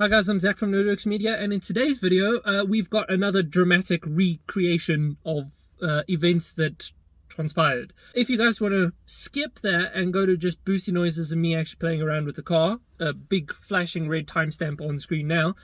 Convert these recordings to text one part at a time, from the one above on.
Hi guys, I'm Zach from Nerdworks Media, and in today's video, we've got another dramatic recreation of events that transpired. If you guys want to skip that and go to just boosty noises and me actually playing around with the car, a big flashing red timestamp on screen now,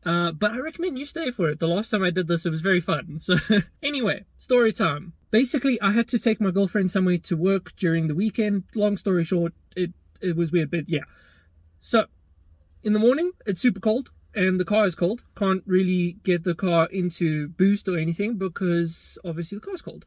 but I recommend you stay for it. The last time I did this, it was very fun. So anyway, story time. Basically, I had to take my girlfriend somewhere to work during the weekend. Long story short, it was weird, but yeah. So in the morning, it's super cold and the car is cold. Can't really get the car into boost or anything because obviously the car's cold.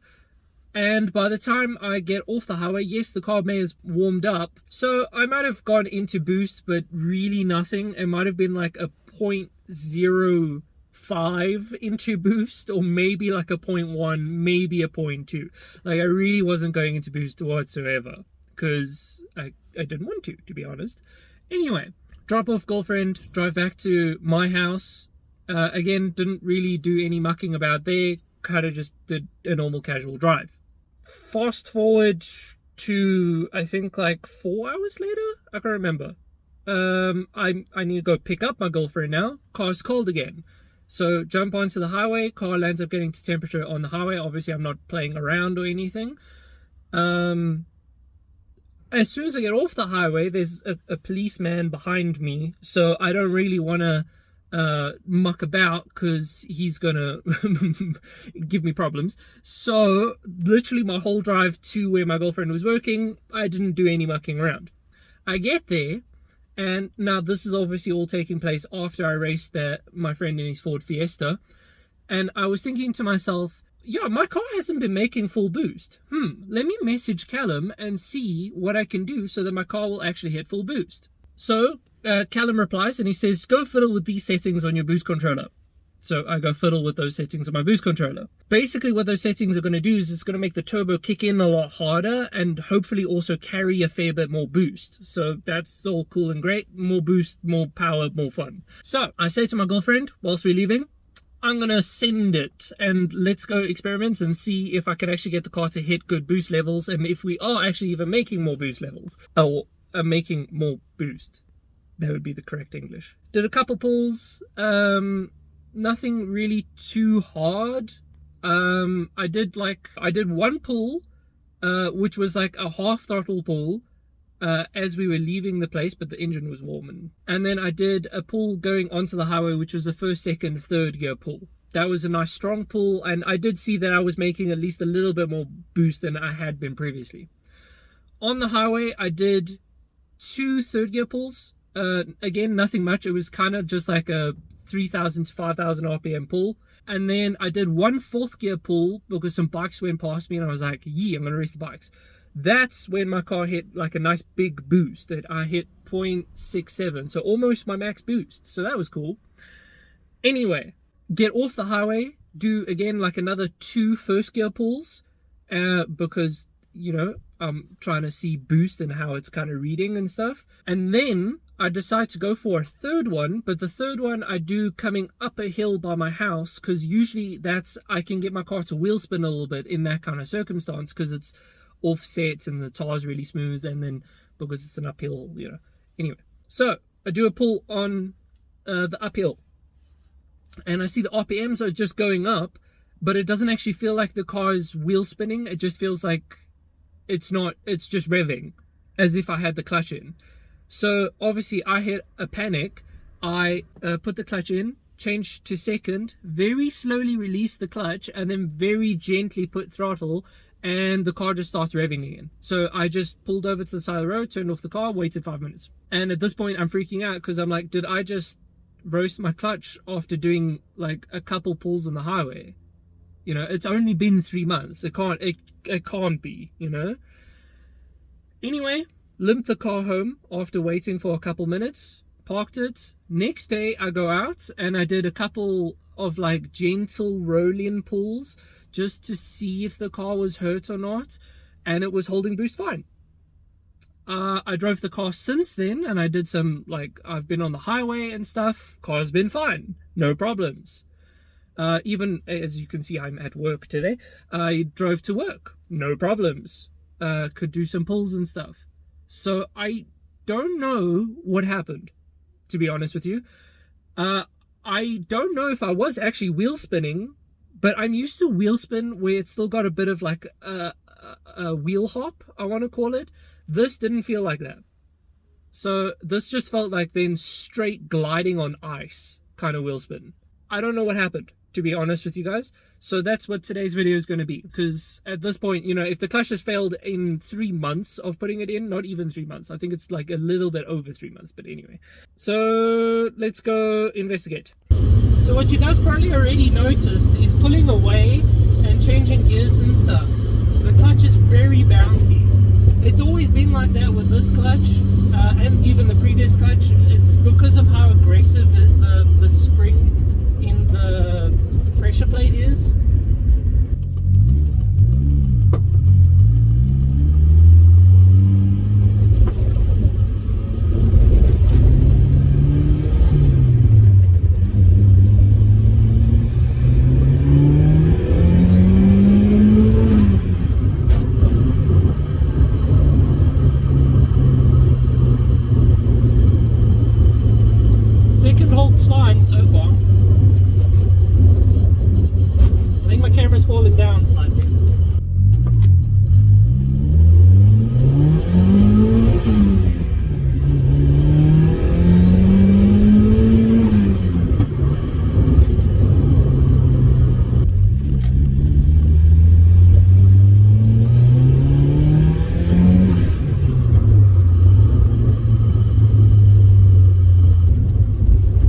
And by the time I get off the highway, yes, the car may have warmed up. So I might have gone into boost, but really nothing. It might have been like a 0.05 into boost, or maybe like a 0.1, maybe a 0.2. Like I really wasn't going into boost whatsoever because I didn't want to be honest. Anyway. Drop off girlfriend, drive back to my house. Again, didn't really do any mucking about there. Kind of just did a normal casual drive. Fast forward to, I think, like 4 hours later? I can't remember. I need to go pick up my girlfriend now. Car's cold again. So jump onto the highway. Car lands up getting to temperature on the highway. Obviously, I'm not playing around or anything. As soon as I get off the highway, there's a policeman behind me, so I don't really want to muck about because he's gonna give me problems. So literally my whole drive to where my girlfriend was working, I didn't do any mucking around. I get there, and now this is obviously all taking place after I raced my friend in his Ford Fiesta, and I was thinking to myself, yeah, my car hasn't been making full boost. Let me message Callum and see what I can do so that my car will actually hit full boost. So Callum replies and he says, go fiddle with these settings on your boost controller. So I go fiddle with those settings on my boost controller. Basically what those settings are going to do is it's going to make the turbo kick in a lot harder and hopefully also carry a fair bit more boost. So that's all cool and great. More boost, more power, more fun. So I say to my girlfriend whilst we're leaving, I'm going to send it and let's go experiment and see if I can actually get the car to hit good boost levels and if we are actually even making more boost levels. Or making more boost. That would be the correct English. Did a couple pulls. Nothing really too hard. I did one pull, which was like a half throttle pull. As we were leaving the place, but the engine was warm. And then I did a pull going onto the highway, which was the first, second, third gear pull. That was a nice strong pull, and I did see that I was making at least a little bit more boost than I had been previously. On the highway, I did 2 third gear pulls. Again, nothing much. It was kind of just like a 3,000 to 5,000 RPM pull. And then I did 1 fourth gear pull because some bikes went past me, and I was like, yeah, I'm going to race the bikes. That's when my car hit like a nice big boost. I hit 0.67, so almost my max boost. So that was cool. Anyway, get off the highway, do again like another 2 first gear pulls, because, you know, I'm trying to see boost and how it's kind of reading and stuff. And then I decide to go for a third one, but the third one I do coming up a hill by my house, because usually I can get my car to wheel spin a little bit in that kind of circumstance because it's offset and the tar's really smooth, and then because it's an uphill, you know. Anyway, so I do a pull on the uphill and I see the RPMs are just going up, but it doesn't actually feel like the car is wheel spinning. It just feels like it's just revving as if I had the clutch in. So obviously I hit a panic. I put the clutch in, changed to second, very slowly release the clutch, and then very gently put throttle, and the car just starts revving again. So I just pulled over to the side of the road, turned off the car, waited 5 minutes. And at this point, I'm freaking out because I'm like, did I just roast my clutch after doing like a couple pulls on the highway? You know, it's only been 3 months. It can't be, you know? Anyway, limped the car home after waiting for a couple minutes, parked it. Next day, I go out and I did a couple of like gentle roll-in pulls just to see if the car was hurt or not, and it was holding boost fine. I drove the car since then, and I did some, like, I've been on the highway and stuff. Car's been fine, no problems. Even, as you can see, I'm at work today. I drove to work, no problems. Could do some pulls and stuff. So I don't know what happened, to be honest with you. Uh, I don't know if I was actually wheel spinning, but I'm used to wheel spin where it's still got a bit of like a wheel hop, I want to call it. This didn't feel like that. So this just felt like then straight gliding on ice kind of wheel spin. I don't know what happened, to be honest with you guys. So that's what today's video is going to be. Because at this point, you know, if the clutch has failed in 3 months of putting it in, not even 3 months, I think it's like a little bit over 3 months, but anyway. So let's go investigate. So what you guys probably already noticed is pulling away and changing gears and stuff. The clutch is very bouncy. It's always been like that with this clutch, and even the previous clutch. It's because of how aggressive the spring in the pressure plate is. Second holds fine so far. I think my camera's falling down slightly.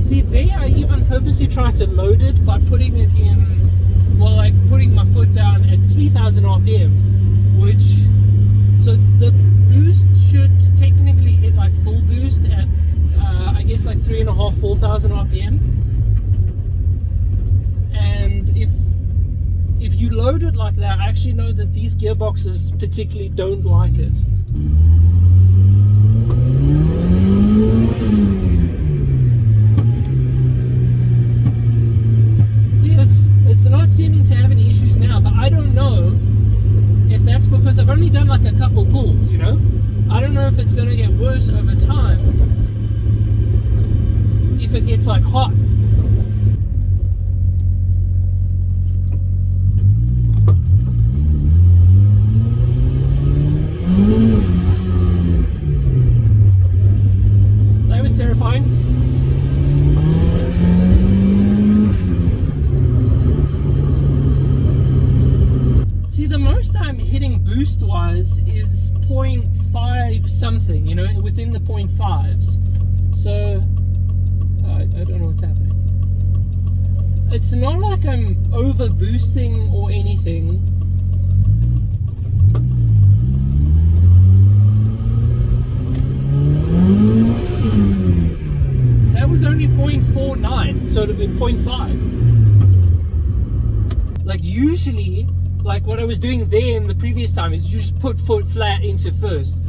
See, there I even purposely tried to load it by putting it in, well, like putting my foot down at 3,000 RPM, which, so the boost should technically hit like full boost at, I guess like 3,500, 4,000 RPM. And if you load it like that, I actually know that these gearboxes particularly don't like it. It's not seeming to have any issues now, but I don't know if that's because I've only done like a couple pulls, you know? I don't know if it's going to get worse over time if it gets like hot. That was terrifying. See, the most I'm hitting boost wise is 0.5 something, you know, within the 0.5s. So I don't know what's happening. It's not like I'm over boosting or anything. That was only 0.49, so it would be 0.5. Like usually, like what I was doing there in the previous time is you just put foot flat into first.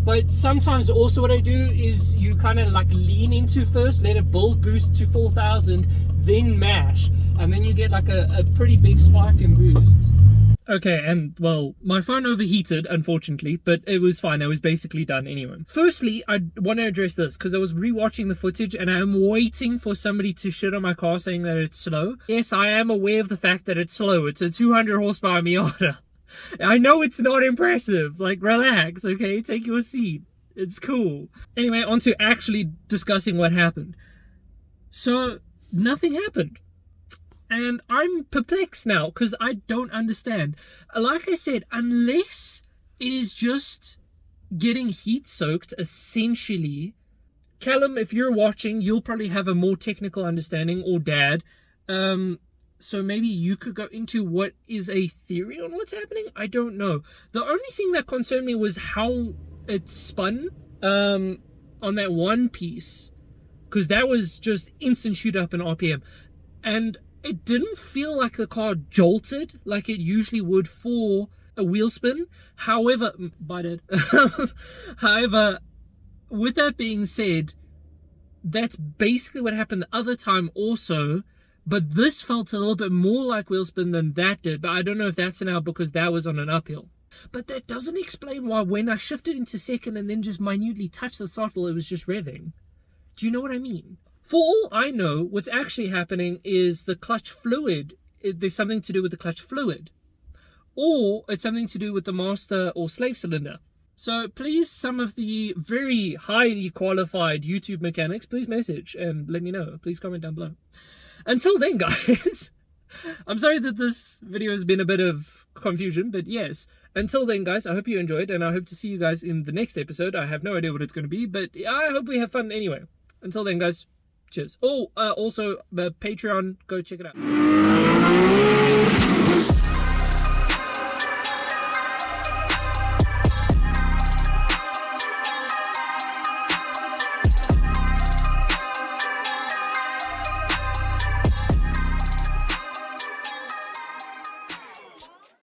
But sometimes also what I do is you kind of like lean into first, let it build boost to 4,000, then mash, and then you get like a pretty big spike in boosts. Okay, and well, my phone overheated, unfortunately, but it was fine. I was basically done anyway. Firstly, I want to address this because I was rewatching the footage and I'm waiting for somebody to shit on my car saying that it's slow. Yes, I am aware of the fact that it's slow. It's a 200 horsepower Miata. I know it's not impressive. Like, relax, okay? Take your seat. It's cool. Anyway, on to actually discussing what happened. So, nothing happened. And I'm perplexed now because I don't understand. Like I said, unless it is just getting heat soaked, essentially. Callum, if you're watching, you'll probably have a more technical understanding, or Dad. So maybe you could go into what is a theory on what's happening. I don't know. The only thing that concerned me was how it spun on that one piece, because that was just instant shoot up in RPM. And it didn't feel like the car jolted like it usually would for a wheel spin. However, however, with that being said, that's basically what happened the other time also. But this felt a little bit more like wheel spin than that did. But I don't know if that's now because that was on an uphill. But that doesn't explain why when I shifted into second and then just minutely touched the throttle, it was just revving. Do you know what I mean? For all I know, what's actually happening is the clutch fluid, there's something to do with the clutch fluid. Or it's something to do with the master or slave cylinder. So please, some of the very highly qualified YouTube mechanics, please message and let me know. Please comment down below. Until then, guys, I'm sorry that this video has been a bit of confusion, but yes. Until then, guys, I hope you enjoyed, and I hope to see you guys in the next episode. I have no idea what it's going to be, but I hope we have fun anyway. Until then, guys, cheers. Oh, also, the Patreon, go check it out.